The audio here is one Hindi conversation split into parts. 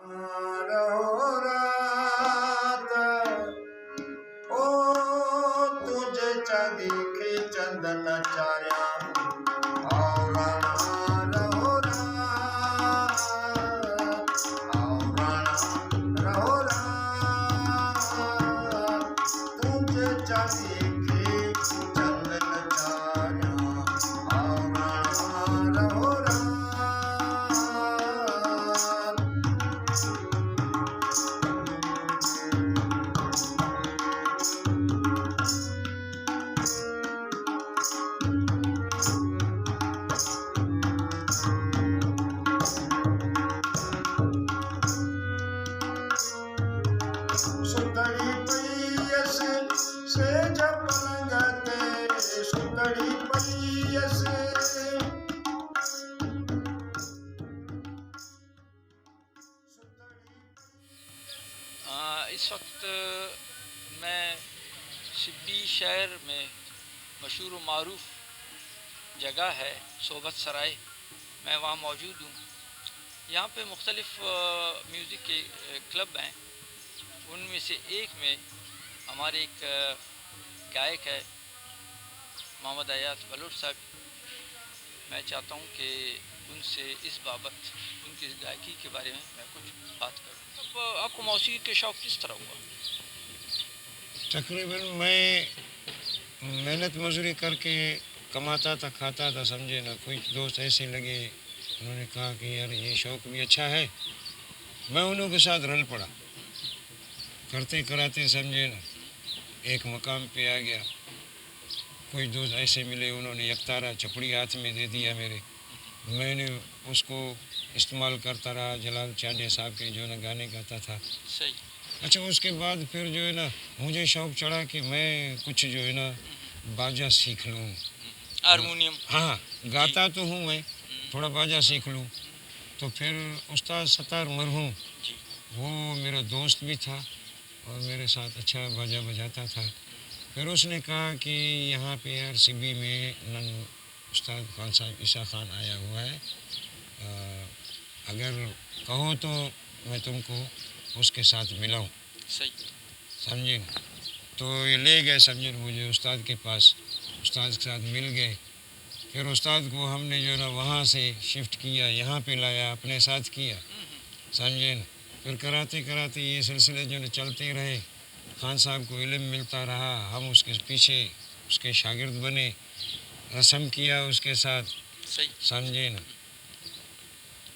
रहो रात ओ तुझे देखे चंदन चाया और रहो रात और रहो रात तुझे देखे चंदन चाया और रहो रात। सुतड़ी पैयस से जब पलंगते सुतड़ी पैयस इस वक्त मैं सिब्बी शहर में मशहूर मारूफ जगह है सोबत सराय, मैं वहाँ मौजूद हूँ। यहाँ पे मुख्तलिफ़ म्यूज़िक के क्लब हैं। उनमें से एक में हमारे एक गायक है मोहम्मद अयाज बलोच साहब। मैं चाहता हूँ कि उनसे इस बाबत उनकी गायकी के बारे में मैं कुछ बात करूँ। अब आपको मौसीकी के शौक़ किस तरह हुआ? तकरीबन मैं मेहनत मजदूरी करके कमाता था, खाता था, समझे ना। कुछ दोस्त ऐसे लगे, उन्होंने कहा कि यार ये शौक़ भी अच्छा है। मैं उन्हों के साथ रल पड़ा, करते कराते समझे ना एक मकाम पे आ गया। कुछ दोस्त ऐसे मिले, उन्होंने यकतारा चपड़ी हाथ में दे दिया मेरे। मैंने उसको इस्तेमाल करता रहा। जलाल चांडिया साहब के जो है ना गाने गाता था। सही। अच्छा, उसके बाद फिर जो है ना मुझे शौक़ चढ़ा कि मैं कुछ जो है ना बाजा सीख लूँ, हारमोनियम। हाँ, गाता तो हूँ मैं, थोड़ा बाजा सीख लूँ। तो फिर उस्ताद सत्तार मरहूम, वो मेरा दोस्त भी था और मेरे साथ अच्छा बाजा बजाता था। फिर उसने कहा कि यहाँ पे यार सिब्बी में नन उस्ताद खान साहब ईसा खान आया हुआ है, अगर कहो तो मैं तुमको उसके साथ मिलाऊँ। सही। समझे। तो ये ले गए समझे मुझे उस्ताद के पास, उस्ताद के साथ मिल गए। फिर उस्ताद को हमने जो ना वहाँ से शिफ्ट किया, यहाँ पे लाया, अपने साथ किया, समझे। फिर कराते कराते ये सिलसिले जो न चलते रहे। खान साहब को इल्म मिलता रहा, हम उसके पीछे उसके शागिर्द बने, रस्म किया उसके साथ, समझे ना।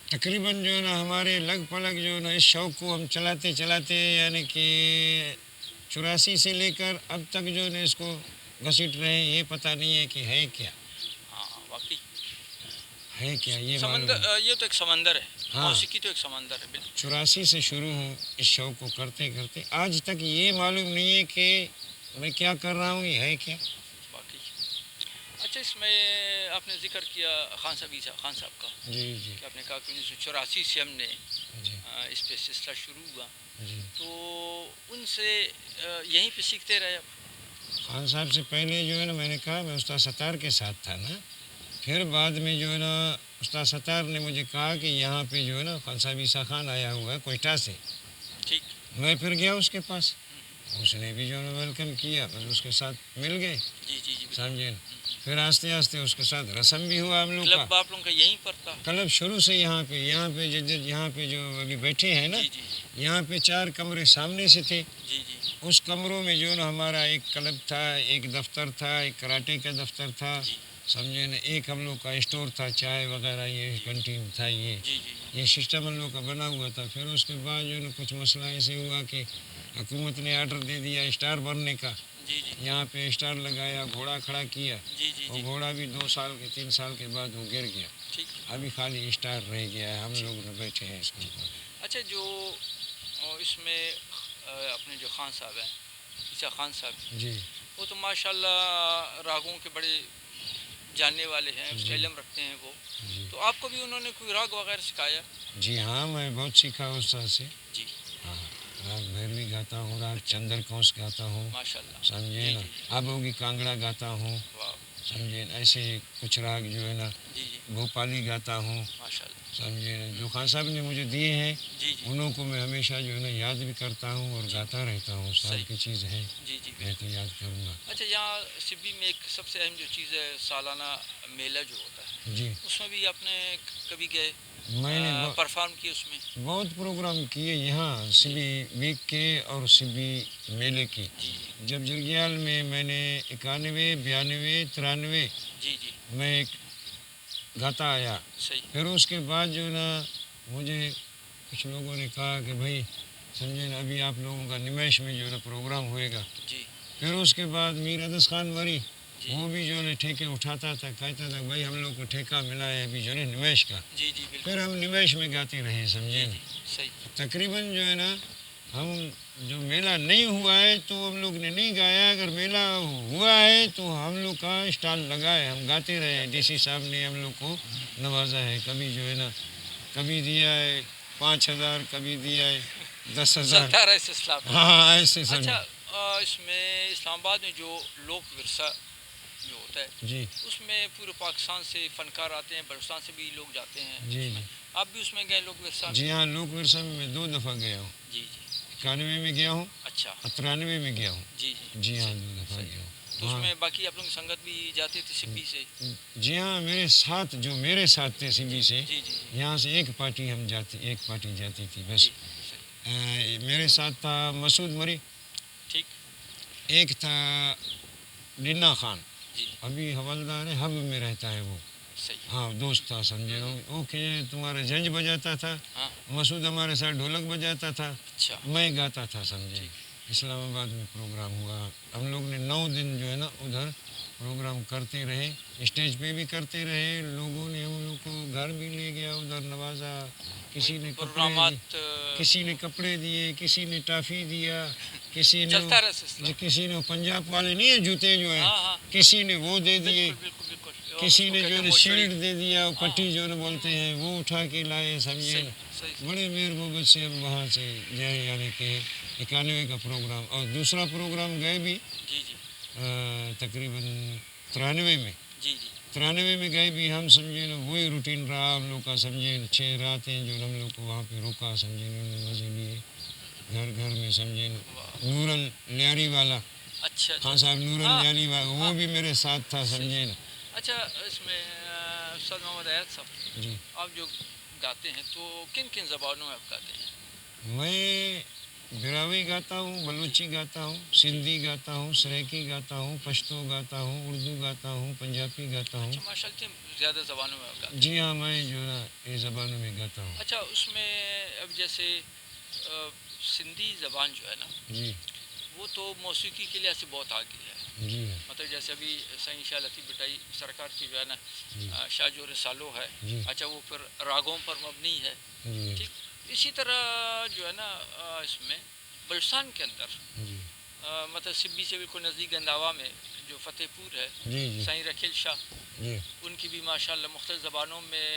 तकरीबन जो है ना हमारे लग पलग जो है ना इस शौक़ को हम चलाते चलाते यानी कि 84 से लेकर अब तक जो है इसको घसीट रहे हैं। ये पता नहीं है कि है क्या। हाँ, वाकई है क्या ये समंदर, ये तो एक समंदर है। हाँ, मौसीकी तो एक समंदर है। 84 से शुरू हूँ इस शौक़ को करते करते आज तक ये मालूम नहीं है कि मैं क्या कर रहा हूँ, ये है क्या। वाकई। अच्छा, इसमें आपने जिक्र किया खान साहब, ईसा खान साहब का। जी जी। कि आपने कहा कि 1984 से हमने जी इस पे सिलसिला शुरू हुआ, जी। तो उनसे यहीं पे सीखते रहे। खान साहब से पहले जो है ना मैंने कहा मैं उस्ताद सत्तार के साथ था ना। फिर बाद में जो है ना उस्ताद सत्तार ने मुझे कहा कि यहाँ पे जो है ना खान साहब ईसा खान आया हुआ है कोयटा से। ठीक। मैं फिर गया उसके पास, उसने भी जो है ना वेलकम किया, बस उसके साथ मिल गए। जी जी जी। समझे। फिर आस्ते आस्ते उसके साथ रस्म भी हुआ हम लोग क्लब का। आप लोगों का यहीं पर था? क्लब शुरू से यहाँ पे यहाँ पे जो अभी बैठे हैं ना, जी जी। यहाँ पे 4 कमरे सामने से थे। जी जी। उस कमरों में जो ना हमारा एक क्लब था, एक दफ्तर था, एक कराटे का दफ्तर था, समझे ना। एक हम लोग का स्टोर था, चाय वगैरह ये कैंटीन था। ये सिस्टम हम लोग का बना हुआ था। फिर उसके बाद जो ना कुछ मसला ऐसे हुआ कि हुकूमत ने आर्डर दे दिया स्टार बनने का। जी जी। यहाँ पे स्टार लगाया, घोड़ा खड़ा किया। जी जी। और घोड़ा भी 2 साल के 3 साल के बाद वो गिर गया। ठीक। अभी खाली स्टार रह गया है, हम लोग बैठे हैं इसके ऊपर। अच्छा, जो इसमें अपने जो खान साहब हैं, ईसा खान साहब जी, वो तो माशाल्लाह रागों के बड़े जानने वाले हैं, उसका इल्म रखते हैं वो। तो आपको भी उन्होंने कोई राग वगैरह सिखाया? जी हाँ, मैं बहुत सीखा उस्ताद से। जी हाँ, राग भैरवी गाता हूँ, राग चंदर कौंस गाता हूँ, माशाल्लाह। समझे ना। अब होगी कांगड़ा गाता हूँ, समझे। ऐसे कुछ राग जो है ना जी जी भोपाली गाता हूँ, माशाल्लाह। समझे ना। जो खान साहब ने मुझे दिए हैं जी जी उन्हों को मैं हमेशा जो है ना याद भी करता हूँ और गाता रहता हूँ। साल सही। की चीज़ है, जी जी मैं तो याद करूँगा। अच्छा, यहाँ सिब्बी में एक सबसे अहम जो चीज़ है, सालाना मेला जो होता है, जी, उसमें भी आपने कभी गए, मैंने परफॉर्म किए उसमें? बहुत प्रोग्राम किए यहाँ सिबी वीक के और सिबी मेले के। जी जी जब जरग्याल में मैंने 91, 92, 93 जी जी में गाता आया। सही। फिर उसके बाद जो ना मुझे कुछ लोगों ने कहा कि भाई समझे ना अभी आप लोगों का निमेश में जो ना प्रोग्राम होएगा। जी फिर उसके बाद मीर अदस खान वरी जी वो भी जो है ठेके उठाता था, कहता था भाई हम लोग को ठेका मिला है अभी जो है निमेश का। जी जी बिल्कुल। फिर हम निमेश में गाते रहे, समझे जी ना। जी सही। तकरीबन जो है ना हम जो मेला नहीं हुआ है तो हम लोग ने नहीं गाया, अगर मेला हुआ है तो हम लोग का स्टॉल लगा है, हम गाते रहे। डीसी साहब ने हम लोग को नवाजा है, कभी जो है ना कभी दिया है 5,000, कभी दिया है 10,000। चलता रहे सिलसिला। हाँ ऐसे सब। अच्छा, इसमें इस्लामाबाद में जो लोक विरसा जो होता है, जी उसमें पूरे पाकिस्तान से फनकार आते हैं, बलूचिस्तान से भी लोग जाते हैं जी उसमें। आप भी उसमें गए लोक विरसा में? जी हाँ, लोक विरसा में मैं 2 दफ़ा गया हूँ। जी जी 91 में गया हूँ, अच्छा 93 में गया हूँ। जी जी जी हाँ, सही, 2 दफ़ा सही। गया हूँ। तो हाँ उसमें बाकी आप लोग की संगत भी जाती थी सिब्बी से? जी हाँ, मेरे साथ जो मेरे साथ थे सिबी से, जी जी जी यहाँ से एक पार्टी जाती थी बस। जी सही। मेरे साथ था मसूद मरी, ठीक। एक था निन्ना खान, जी अभी हवलदार है, हब में रहता है वो। सही। हाँ दोस्त था, समझे ना। वो के तुम्हारा जंज बजाता था, हाँ मसूद हमारे साथ ढोलक बजाता था, अच्छा मैं गाता था, समझे। इस्लामाबाद में प्रोग्राम हुआ, हम लोग ने 9 दिन जो है ना उधर प्रोग्राम करते रहे, स्टेज पे भी करते रहे। लोगों ने हम लोग को घर भी ले गया, उधर नवाजा। किसी ने प्रोग्रामात किसी ने कपड़े दिए, किसी ने टॉफ़ी दिया, किसी ने चलता रहा सिलसिला। किसी ने पंजाब वाले नहीं है जूते जो है, हाँ हाँ किसी ने वो दे दिए, बिल्कुल बिल्कुल बिल्कुल। और किसी उसको ने कहते जो हैं है मोशड़ी। शील्ड दे दिया, वो पट्टी जो है बोलते हैं, वो उठा के लाए, समझे सही ना। सही। बड़े मेहर मोहब्बत से हम वहाँ से गए, यानी कि 91 का प्रोग्राम। और दूसरा प्रोग्राम गए भी जी जी तकरीबन 93 में। जी जी 93 में गए भी हम, समझे ना। वही रूटीन रहा हम लोग का, समझे। 6 रातें जो हम लोग को वहाँ पे रोका, समझे, उन्होंने मज़े लिए घर घर में, समझे ना। वाह। नूरन लियारी वाला, अच्छा अच्छा। खान साहब नूरन हाँ, लियारी वाला, वो हाँ। भी मेरे साथ था, समझे ना। अच्छा, इसमें उस्ताद मोहम्मद अयाद साहब, जी आप जो गाते हैं तो किन किन ज़बानों में आप गाते हैं? मैं बिरावी गाता हूँ, बलूची गाता हूँ, सिंधी गाता हूँ, सरेकी गाता हूँ, पश्तो गाता हूँ, उर्दू गाता हूँ, पंजाबी गाता हूँ। अच्छा माशाल्लाह, किन ज़्यादा ज़बानों में आप गाते हैं? जी हाँ, मैं जो है ना ये ज़बानों में गाता हूँ। अच्छा, उसमें अब जैसे सिंधी ज़बान जो है ना, जी वो तो मौसीकी के लिहाज से बहुत आगे है। जी हाँ मतलब जैसे अभी सही शाह लतीफ़ भटाई सरकार की जो है ना, जी शाह जो रसालो है, जी अच्छा वो फिर रागों पर मबनी है। जी ठीक। इसी तरह जो है ना इसमें बलुचिस्तान के अंदर जी मतलब सिब्बी से बिल्कुल नज़दीक गंदावा में जो फतेहपुर है, जी जी साईं रखील शाह, जी उनकी भी माशाल्लाह मुख्तलिफ ज़बानों में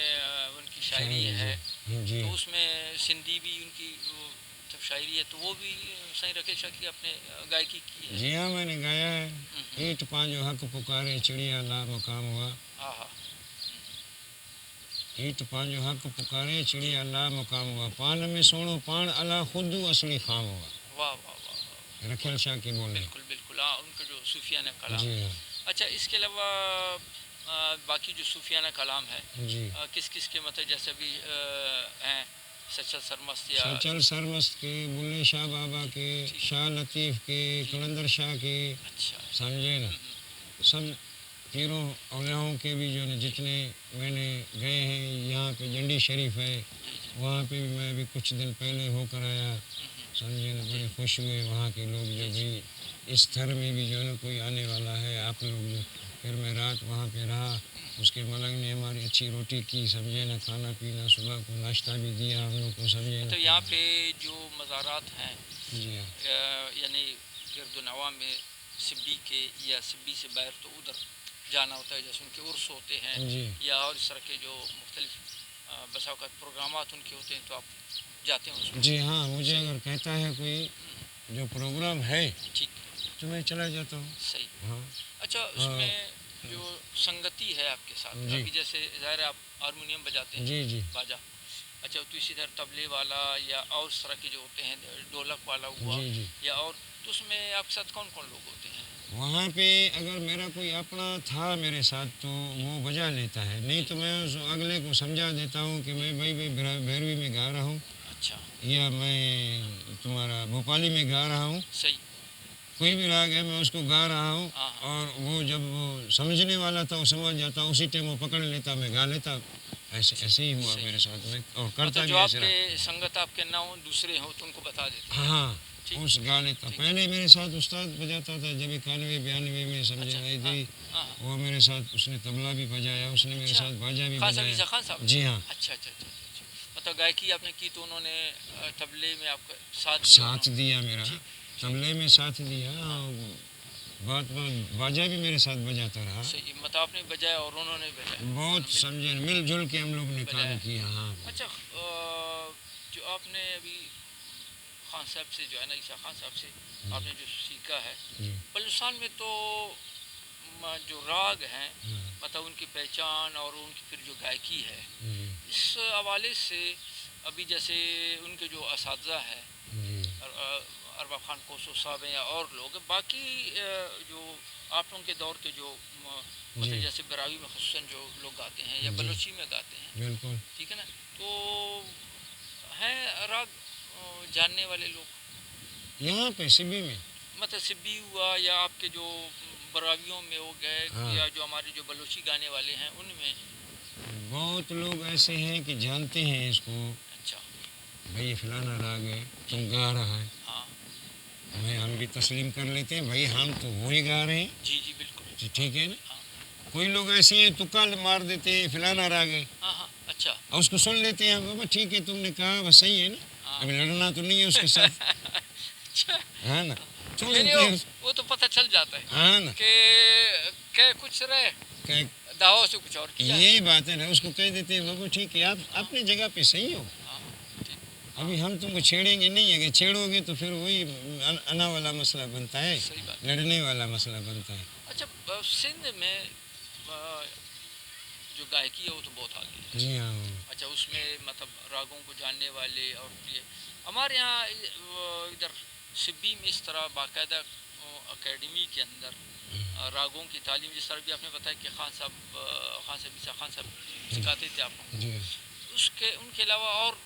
उनकी शायरी है। जी तो उसमें सिंधी भी उनकी जब शायरी है तो वो भी साईं रखील शाह की अपने गायकी की है। जी हाँ, मैंने गाया है। ईट पांजो हक पुकारे चिड़िया ला मकाम हुआ। हाँ हाँ ईट पांजो हक पुकारे चिड़िया ला मकाम हुआ। पान में सोनो पान अला खुद असली खाम हुआ। वाह वाह वाह वाह। रखेल शाह की बोले। बिल्कुल बिल्कुल, हाँ उनका जो सूफियाना कलाम। जी हाँ अच्छा, इसके अलावा बाकी जो सूफियाना कलाम है, जी। किस किस के मतलब जैसे अभी हैं सचल सरमस्त या सचल सरमस्त के, बुल्ले शाह बाबा के, शाह लतीफ़ के, कलंदर शाह के, अच्छा समझे ना। सब पीरों औलियाओं के भी जो है जितने मैंने गए हैं। यहाँ पे जंडी शरीफ है, वहाँ पे भी मैं अभी कुछ दिन पहले होकर आया, समझे ना। बड़े खुश हुए वहाँ के लोग जो भाई इस घर में भी जो है कोई आने वाला है, आप लोग जो। फिर मैं रात वहाँ पे रहा, उसके मलंग ने हमारी अच्छी रोटी की, समझे ना। खाना पीना, सुबह को नाश्ता भी दिया हम लोग को, समझे ना। तो यहाँ पे जो मज़ारात हैं जी हाँ यानी गिरदुनवा में सिब्बी के या सिब्बी से बाहर तो उधर जाना होता है, जैसे उनके उर्स होते हैं जी या और इस तरह के जो मुख्तलिफ बसावक़ात प्रोग्रामात उनके होते हैं तो आप जाते हैं उसमें? जी हाँ, मुझे अगर कहता है कोई जो प्रोग्राम है ठीक, तो मैं चला जाता हूँ। सही। हाँ अच्छा, उसमें जो संगति है आपके साथ, जी। अभी जैसे ज़ाहिर है आप हारमोनियम बजाते हैं, जी जी बाजा, अच्छा, तो इसी तरह तबले वाला या और उस तरह के जो होते हैं, ढोलक वाला हुआ जी जी या और, तो उसमें आपके साथ कौन कौन लोग होते हैं? वहाँ पे अगर मेरा कोई अपना था मेरे साथ तो वो बजा लेता है, नहीं तो मैं उस अगले को समझा देता हूँ कि मैं भाई भाई भैरवी में गा रहा हूँ अच्छा, या मैं तुम्हारा भोपाली में गा रहा हूँ, सही, कोई भी राग है मैं उसको गा रहा हूँ। हाँ हाँ, और वो जब वो समझने वाला था वो समझ जाता, उसी टाइम वो पकड़ लेता, मैं गा लेता। ऐसे ऐसे ही हुआ सही। मेरे साथ में और करता मतलब भी जो ऐसे रहा। आपके संगत आपके ना हो, दूसरे हो तो उनको बता देते हैं। हाँ ठीक। उस गा लेता। ठीक। पहले मेरे साथ उस्ताद बजाता था जब 91-92 में समझे अच्छा, आई हाँ, थी, हाँ, हाँ। वो मेरे साथ उसने तबला भी बजाया, उसने मेरे अच्छा। साथ बाजा भी खान साहब, बजाया। ईसा खान साहब? जी हाँ, अच्छा अच्छा अच्छा अच्छा। मतलब गायकी आपने की तो उन्होंने तबले में आपका साथ साथ दिया मेरा, ठीक, तबले में साथ दिया। बात बात बाजा भी मेरे साथ बजाता रहा। सही, मतलब आपने बजाया और उन्होंने बजाया, बहुत दोनों मिल- समझे, मिलजुल के हम लोग ने काम बजाया। किया। हाँ अच्छा, जो आपने अभी खान साहब से जो है ना, ईसा खान साहब से आपने जो सीखा है, जी बलूचिस्तान में तो जो राग हैं, हाँ, मतलब उनकी पहचान और उनकी फिर जो गायकी है, जी इस हवाले से अभी जैसे उनके जो असातिज़ा हैं, जी अरबाब खान कोसो साहब हैं या और लोग, बाकी जो आप लोगों के दौर के जो मतलब जी। जैसे बरावी में खुसूसन जो लोग गाते हैं या जी। बलोची में गाते हैं, बिल्कुल। ठीक है ना, तो हैं राग जानने वाले लोग, यहाँ पे सिबी में मतलब सिब्बी हुआ या आपके जो बरावियों में हो गए, हाँ। या जो हमारे जो बलोची गाने वाले हैं उनमें, बहुत लोग ऐसे हैं कि जानते हैं इसको, अच्छा, भाई ये फलाना राग है, तुम गा रहा है, हाँ, मैं हम भी तस्लीम कर लेते हैं, भाई हम तो वही गा रहे हैं, जी जी बिल्कुल, तो ठीक है ना। हाँ कोई लोग ऐसे हैं तुक्का मार देते हैं फलाना राग है, हाँ हाँ, अच्छा, और उसको सुन लेते हैं, बाबा ठीक है तुमने कहा बस सही है ना, हाँ, अभी लड़ना तो नहीं है उसके साथ। अच्छा, हाँ ना, छोड़ नहीं, देते हैं वो तो पता चल जाता है हाँ ना, कि कह कुछ रहे, कह- दावा से कुछ और किया, यही बात है ना, उसको कह देते हैं बाबू ठीक है आप अपनी जगह पे सही हो, हाँ, ठीक, अभी हम तुमको छेड़ेंगे नहीं, अगर छेड़ोगे तो फिर वही अना वाला मसला बनता है, सही बात। लड़ने वाला मसला बनता है। अच्छा, सिंध में जो गायकी है वो तो बहुत आगे है, जी हाँ अच्छा, उसमें मतलब रागों को जानने वाले, और ये हमारे यहाँ इधर सिब्बी में इस तरह बाकायदा एकेडमी के अंदर रागों की तालीम, जिस तरह भी आपने बताया कि खान साहब ईसा खान साहब सिखाते थे आपको, जी उसके उनके अलावा और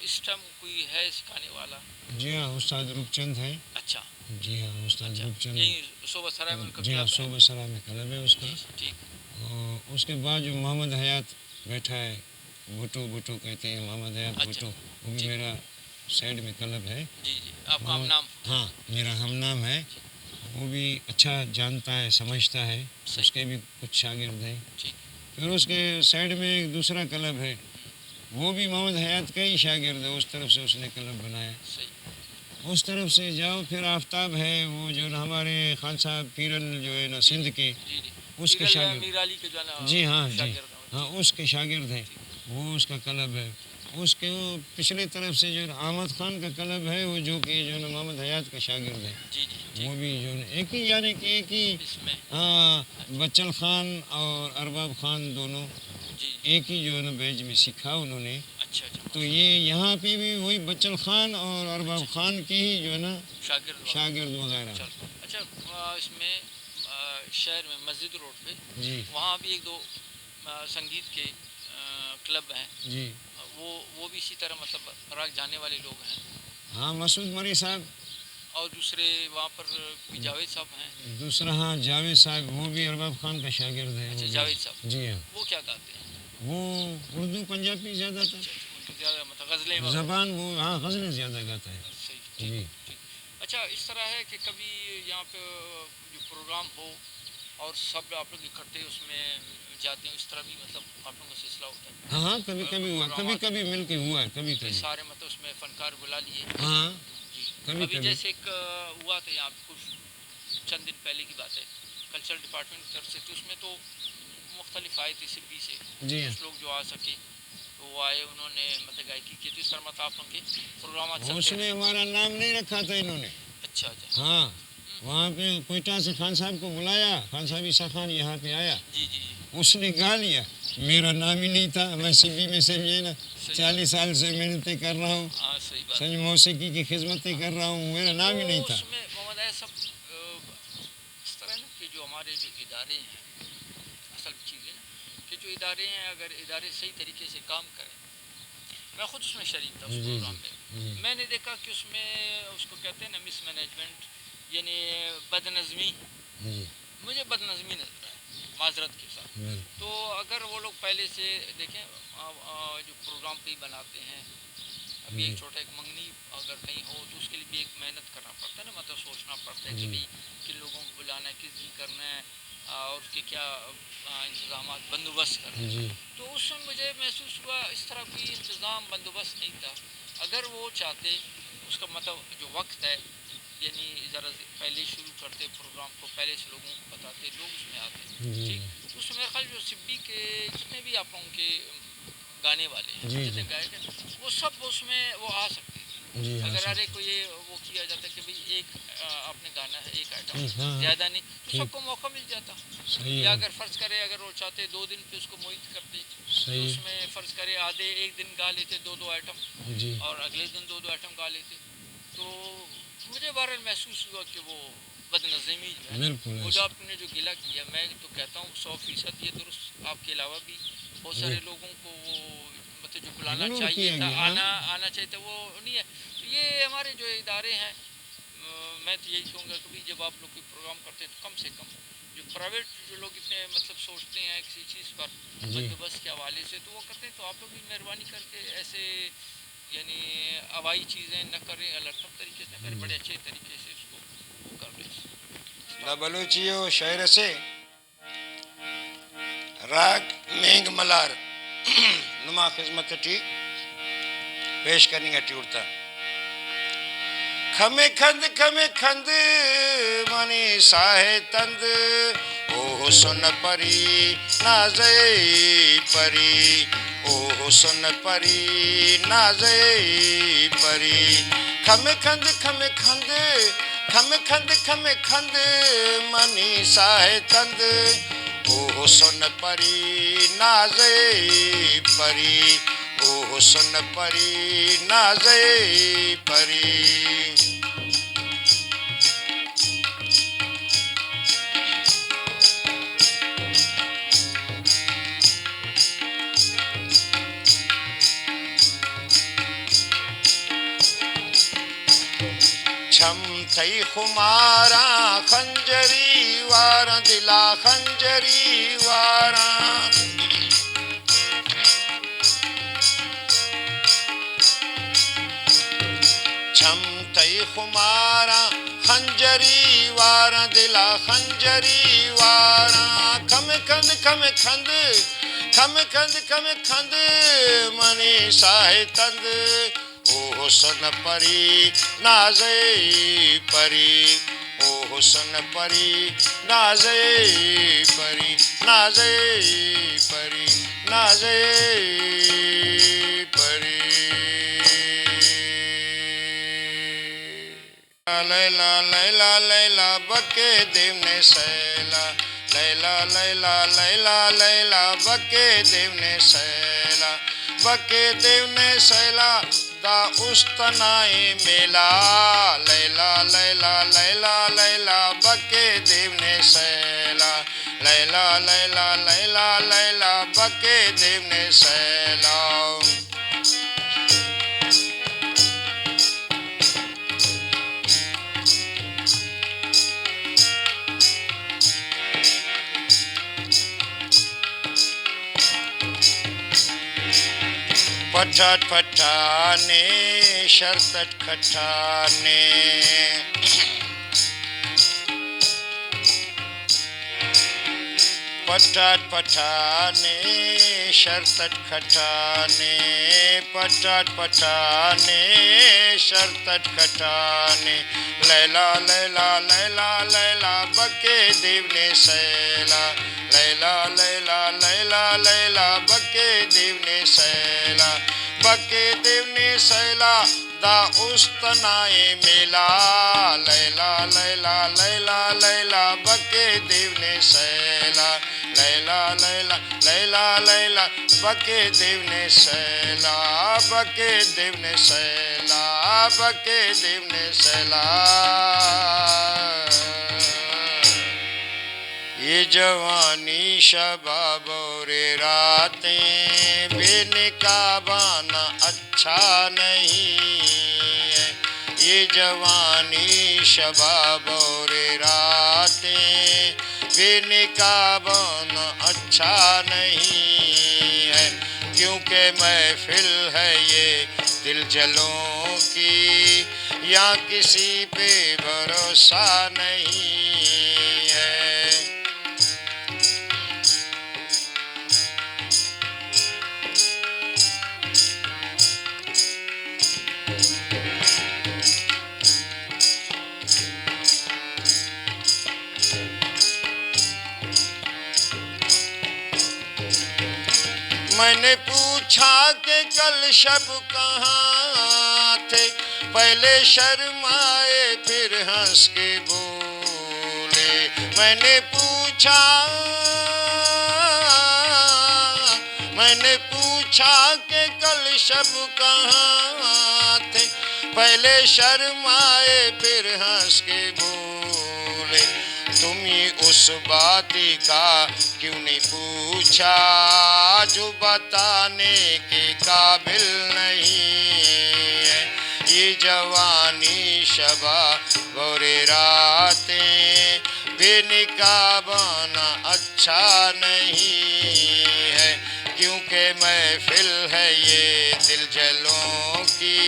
इस टाइम कोई है सिखाने वाला? जी हाँ, उस्ताद रूपचंद है। अच्छा, जी हाँ, उस्ताद अच्छा, रूपचंद। यही सोबत सराय में उनका जी हाँ, क्लब है? सोबत सरा में क्लब है उसका। जी, ठीक, और उसके बाद जो मोहम्मद हयात बैठा है, भुट्टो भुट्टो कहते हैं, मोहम्मद हयात अच्छा, भुट्टो, वो भी ठीक। मेरा साइड में क्लब है। जी जी, आपका हम मोहम्मद- नाम? हाँ मेरा हम नाम है, वो भी अच्छा जानता है समझता है, सही। उसके भी कुछ शागिर्द हैं। ठीक, फिर उसके साइड में एक दूसरा क्लब है, वो भी मोहम्मद हयात का ही शागिर्द है, उस तरफ से उसने क्लब बनाया। सही, उस तरफ से जाओ फिर आफ्ताब है, वो जो ना हमारे खान साहब पीरल जो है ना सिंध के, जी जी, उसके पीरल शागिर्द। मीर अली के जो है ना जी हाँ जी शागिर्द हैं। हाँ, उसके शागिर्द हैं, वो उसका क्लब है। उसके वो पिछले तरफ से जो अहमद खान का क्लब है, वो जो कि जो ना मोहम्मद हयात का शागिर्द है, जी जी, वो ठीक, भी जो है एक ही यानी कि एक ही इसमें, हाँ, बच्चन खान और अरबाब खान दोनों जी, एक ही जो है ना बैच में सीखा उन्होंने। अच्छा अच्छा, तो ये यहाँ पे भी वही बच्चन खान और अरबाब खान के ही जो है ना शागिर्द वाला। शागिर्द वगैरह। चल, अच्छा, इसमें शहर में मस्जिद रोड पे जी वहाँ भी एक दो संगीत के क्लब हैं, जी वो भी इसी तरह मतलब राग जानने वाले लोग हैं, हाँ, मसूद मरी साहब, और दूसरे वहाँ पर कोई जावेद साहब हैं। दूसरा हाँ जावेद साहब, वो भी अरबाब खान का शागिर्द है। अच्छा, वो भी। जावेद साहब, जी हाँ, वो क्या गाते हैं? वो उर्दू पंजाबी ज़्यादा था, अच्छा, उनकी ज़्यादा मतलब गज़लें वगैरह? जबान वो हाँ गज़लें ज़्यादा गाता है। सही, जी ठीक। अच्छा, इस तरह है कि कभी यहाँ पे जो प्रोग्राम हो और सब आप लोग इकट्ठे उसमें जाते हो, इस तरह भी मतलब आप लोगों का सिलसिला होता है? हाँ हाँ, कभी कभी हुआ, कभी कभी मिल के हुआ है, कभी तो कभी। सारे मतलब उसमें फनकार बुला लिए? हाँ जी, कभी अभी कभी। जैसे एक हुआ था यहाँ पे कुछ चंद दिन पहले की बात है, कल्चरल डिपार्टमेंट की तरफ से, तो उसमें तो मुख्तलिफ आए थे सिब्बी से, जी हाँ, कुछ लोग जो आ सके तो वो आए, उन्होंने मतलब गायकी की, तो इस तरह मतलब आप लोगों के प्रोग्राम चलते उसमें हैं? हमारा नाम नहीं रखा था इन्होंने। अच्छा अच्छा, हाँ, वहाँ पे कोयटा से खान साहब को बुलाया, खान साहब ईसा खान यहाँ पे आया, जी जी उसने गा लिया, मेरा नाम ही नहीं था, मैं सीबी में समझे ना 40 साल से मेहनतें कर रहा हूँ, हाँ सही बात संज मौसीकी की खिदमतें कर रहा हूँ, मेरा नाम ही नहीं था। उसमें मोहम्मद आया सब इस तरह ना कि जो हमारे जो इदारे हैं, असल चीज़ है ना कि जो इदारे हैं अगर इदारे सही तरीके से काम करें, मैं खुद उसमें शरीक था उस जी, प्रोग्राम जी, में, मैंने देखा कि उसमें उसको कहते हैं ना मिसमैनेजमेंट यानी बदनज़मी, मुझे बदनज़मी नजर आया माजरत के साथ। तो अगर वो लोग पहले से देखें जो प्रोग्राम पे बनाते हैं, अभी एक छोटा एक मंगनी अगर कहीं हो तो उसके लिए भी एक मेहनत करना पड़ता है ना, मतलब सोचना पड़ता है कि भाई किन लोगों को बुलाना है, किस दिन करना है और उसके क्या इंतज़ाम बंदोबस्त करना है। तो उस समय मुझे महसूस हुआ इस तरह कोई इंतज़ाम बंदोबस्त नहीं था। अगर वो चाहते उसका मतलब जो वक्त है यानी ज़रा पहले शुरू करते प्रोग्राम को, पहले से लोगों को बताते, लोग उसमें आते, ठीक। तो उसमें मेरे ख्याल जो सिब्बी के जितने भी आप लोगों के गाने वाले हैं, जितने गायक हैं, वो सब उसमें वो आ सकते हैं। अगर अरे कोई ये वो किया जाता कि भाई एक आपने गाना है, एक आइटम ज़्यादा नहीं, तो सबको मौका मिल जाता। या अगर फ़र्ज़ करे अगर वो चाहते 2 दिन पे उसको मोहित करते, तो उसमें फ़र्ज़ करे आधे एक दिन गा लेते 2-2 आइटम और अगले दिन 2-2 आइटम गा लेते। तो मुझे बहरहाल महसूस हुआ कि वो बदनज़मी जो है वो जो आपने जो गिला किया, मैं तो कहता हूँ 100% ये दुरुस्त, आपके अलावा भी बहुत सारे लोगों को वो मतलब जो बुलाना चाहिए था, आना चाहिए था, वो नहीं है। तो ये हमारे जो इदारे हैं, मैं तो यही कहूँगा कि भाई जब आप लोग कोई प्रोग्राम करते हैं तो कम से कम जो प्राइवेट जो लोग इतने मतलब सोचते हैं किसी चीज़ पर बंदोबस्त के हवाले से, तो वो करते हैं, तो आप लोग भी मेहरबानी करके ऐसे यानी हवाई चीज़ें न करें, अलग तरीके से न करें, बड़े अच्छे तरीके से इसको वो कर लें। बलूचियो शहर से राग मेंग मलार नुमा खिदमत टी पेश करनी है उड़ता खमे खंद मनी साहे तंद ओ सुन परी नाज़े परी, ओ सुन परी नाज़े परी, खमे खंद मनी साहे तंद ओ सुन परी नाज़े परी, ओ सुन परी नाज़े परी। छम थई खुमारा खंजरी वारा दिला खंजरी वारा, छम थई खुमारा खंजरी वारा दिला खंजरी वारा, खम खंद मनी साहे तंद ओ सुन परी नाज़े परी, ओ सुन परी नाज़े परी, नाज़े परी नाज़े परी। लैला लैला लैला बके देव ने सैला, लैला लैला लैला लैला बके देव ने सैला, बके देव ने सैला दा उस्तनाए मेला, लैला लैला लैला लैला बके देव ने सैला, लैला लैला लैला लैला बके देव ने सैला। पठाट पठाने शरतट खठाने, पठाट पठाने शरतट खठाने, पठाट पठाने शरतट खठाने, लैला लैला लैला लैला बके देव ने सैला, लैला लैला लैला लैला बके देव ने सैला, बके देव ने सैला दा उस्तनाए मेला लैला लैला लैला लैला बके देव ने सैला लैला लैला लैला लैला बके देव ने सैला बके देव ने सैला बके देव ने सैला ये जवानी शबाब और रातें बेनकाबाना अच्छा नहीं है ये जवानी शबाब और रातें बेनकाबाना अच्छा नहीं है क्योंकि महफिल है ये दिल जलों की या किसी पे भरोसा नहीं है। मैंने पूछा कि कल शब कहाँ थे पहले शर्माए फिर हंस के बोले मैंने पूछा कि कल शब कहाँ थे पहले शर्माए फिर हंस के बोले तुम ही उस बात का क्यों नहीं पूछा जो बताने के काबिल नहीं है ये जवानी शबा गोरे रातें बेनकाबाना अच्छा नहीं है क्योंकि महफिल है ये दिल जलों की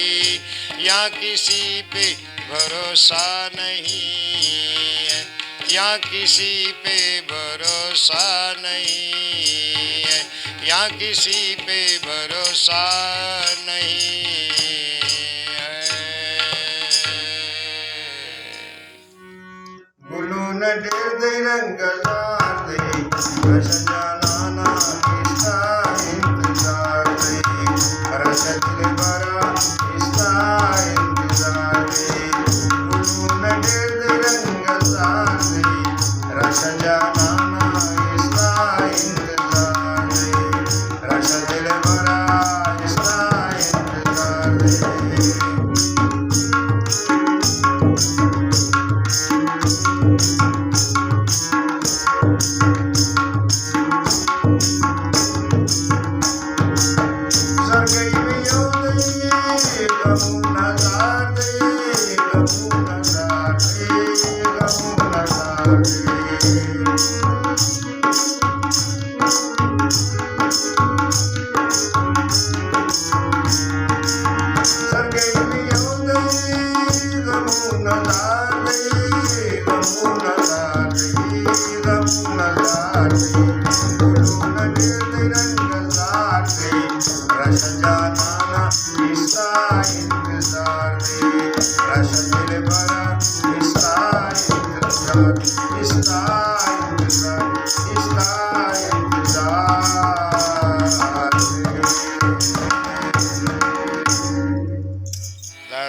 या किसी पे भरोसा नहीं है या किसी पे भरोसा नहीं है या किसी पे भरोसा नहीं है। गुलू न डेर दे रंग दे रस जाना इसका इंतजार दे रस दिल भरा इसका इंतजार दे गुलू न डेर दे रंग दे रस जाना इसका इंतजार दे रस दिल भरा इसका इंतजार दे।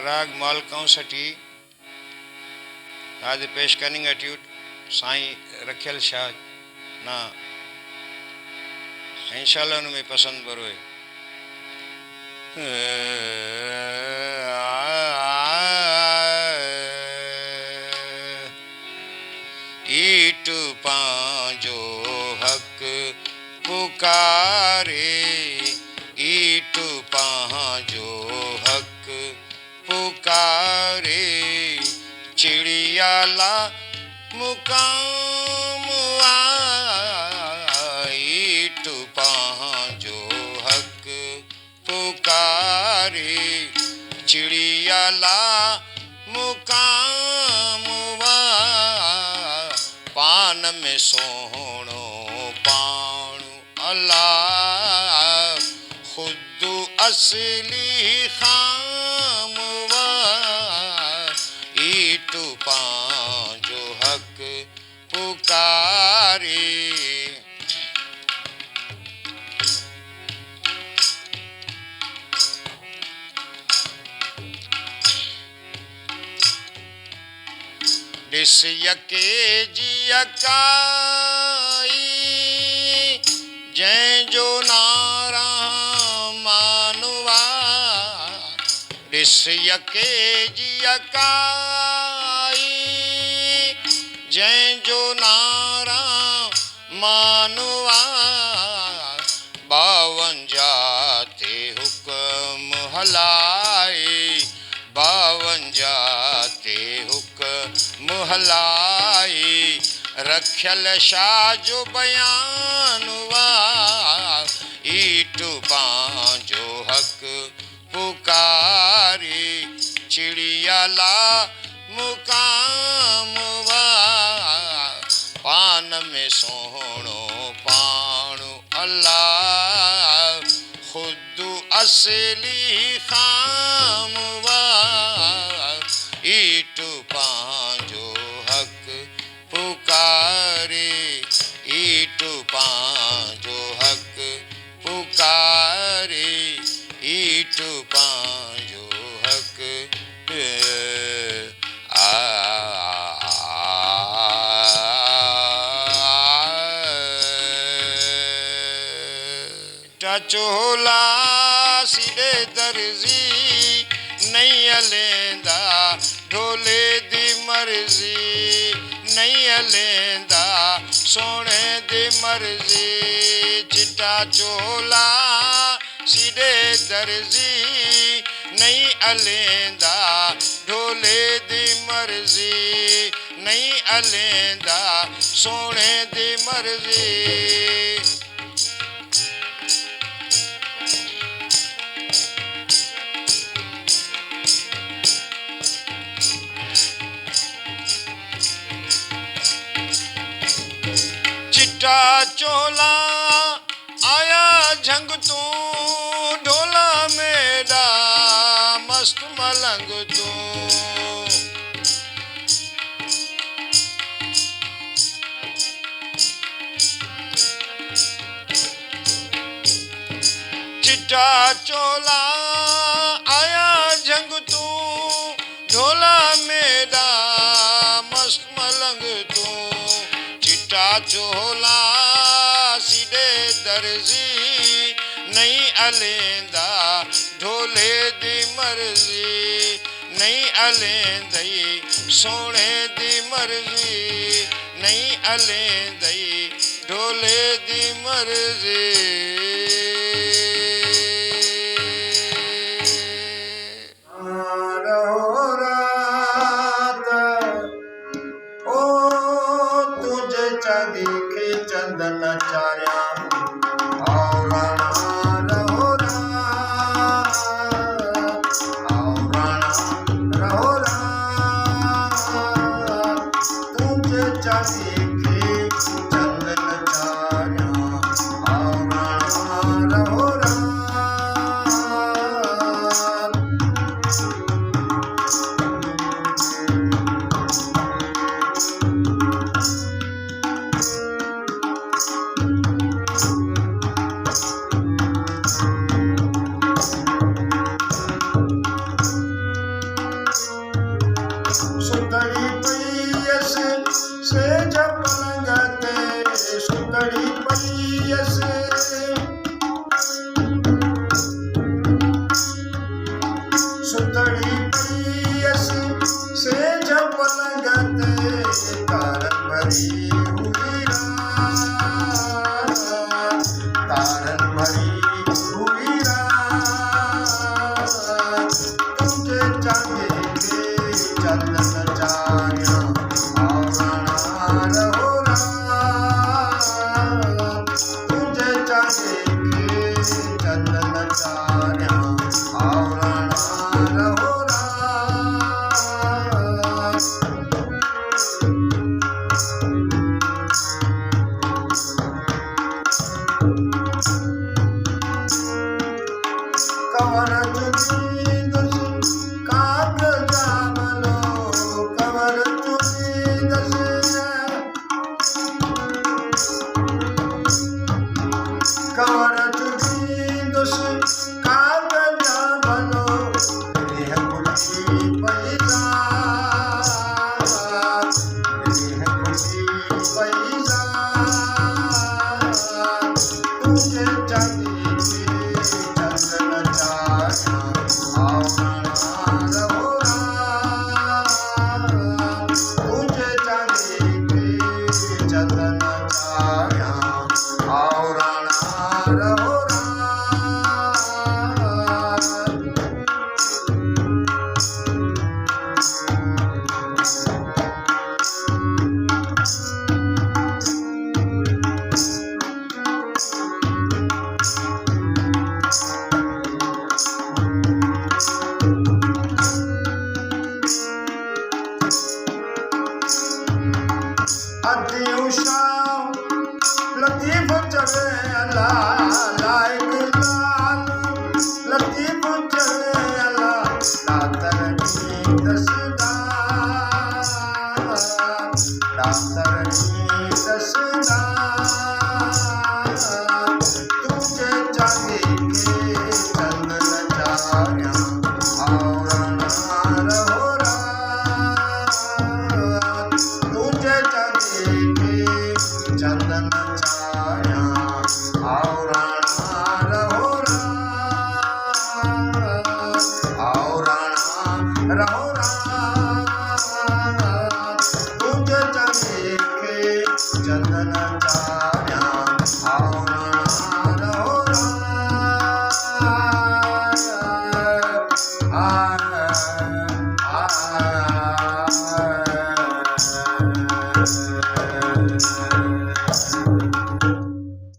राग मालकाऊं सटी आज पेश कनिंग एट्यूट साईं रखियल शाह ना इंशाल्लाह उनमें पसंद बरोए ईट पांजो हक पुकारे ईट पांजो हक पुकारे चिड़ियाला मुकाम ईट पांजो हक पुकारे चिड़ियाला मुकाम पान में सोहणो पाणु अल्लाह खुद असली खाम ईट पांजो हक पुकारे रिस यके जिया काई जै जो नारा मानुआ रिस यके जिया काई जै जो नारा मानुआ 52 ते हुक्म हलाए 52 ते हुक्म हलाए रखियल शाह जो बयानुआ ईट पांजो हक पुकारी चिड़िया ला मुकामवा पान में सोहणो पाणु अल्लाह खुद असली खामवा ईट पांजो हक पुकारे ईट पांजो हक पुकारे ईट पांजो हक चोला सिरे दर्जी नहीं हलेंदा ढोले दी मर्जी नहीं हलेंदा सोने दी मर्जी चिट्टा चोला सिरे दर्जी नहीं हलेंदा ढोले दी मर्जी नहीं हलेंदा सोने दी मर्जी चिट्टा चोला आया झंग तू ढोला मेरा मस्त मलंग तू चिट्टा चोला आया झंग तू ढोला मेरा मस्त मलंग तू चिट्टा चोला सीधे दर्जी नहीं अलेंदा ढोले दी मर्जी नहीं अलेंदई सोने दी मर्जी नहीं अलेंदई ढोले दी मर्जी चंदन चार्या चंदन छाया आओ राणा रहो अति उषा लतीफ चले अल्लाह लायक लाल लतीफ चले अल्लाह दातर की दसदार दातर की दसदार तुझे चांदी के चंदन छाया और ना रहो तुझे चंदन छाया और रहो रहो